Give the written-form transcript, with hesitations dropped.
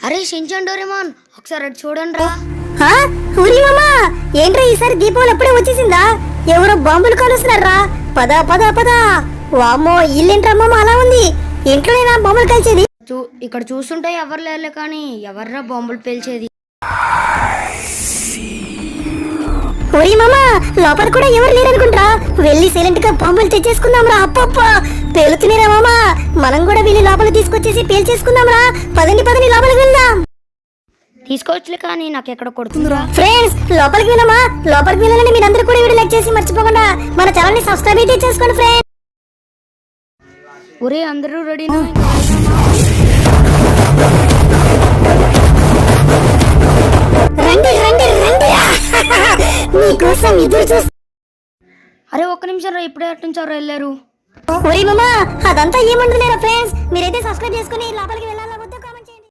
అరే Shinchan Doraemon ఒకసారి అటు చూడండి రా. ఊరి మామా ఏంట్రా ఈసారి దీపావళి అప్పుడే వచ్చేసిందా? ఎవరో బాంబులు కాలుస్తున్నారా? పద పద పద. వామ్మో ఇల్లేంట్రా మామ అలా ఉంది? ఇంట్లోనేనా బాంబులు కాల్చేది? ఇక్కడ చూస్తుంటే ఎవరు లేలే కానీ ఎవర్రా బాంబులు పేల్చేది? ఓరి మామా లోపల కూడా ఎవరు లేరనుకుంటా. వెళ్ళి సైలెంట్ గా బాంబులు తెచ్చేసుకుందాం రా. అప్పప్ప పేలుతున్నారా మామా? మనం కూడా వెళ్ళి లోపల తీసుకొచ్చేసి పేల్చేసుకుందాం రా. పదండి పదండి లోపలికి వెళ్దాం. తీసుకోవచ్చులే కానీ నాకు ఎక్కడ కొడుతుందిరా. ఫ్రెండ్స్ లోపలికి వెళ్ళమా? లోపలికి వెళ్ళాలని మీరందరూ కూడా వీడియో లైక్ చేసి మర్చిపోకుండా మన ఛానల్ ని సబ్స్క్రైబ్ అయితే చేసుకోండి ఫ్రెండ్స్. ఒరే అందరూ రెడీ? రండి రండి రండి మీకోసం ఎదురు చూస్తా. అరే ఒక్క నిమిషం రా, ఇప్పుడే అట్టించారు వెళ్ళారు. ఒరే మామా అదంతా ఏముండలేరా ఫ్రెండ్స్, మీరైతే సబ్స్క్రైబ్ చేసుకుని లోపలికి వెళ్ళాలి.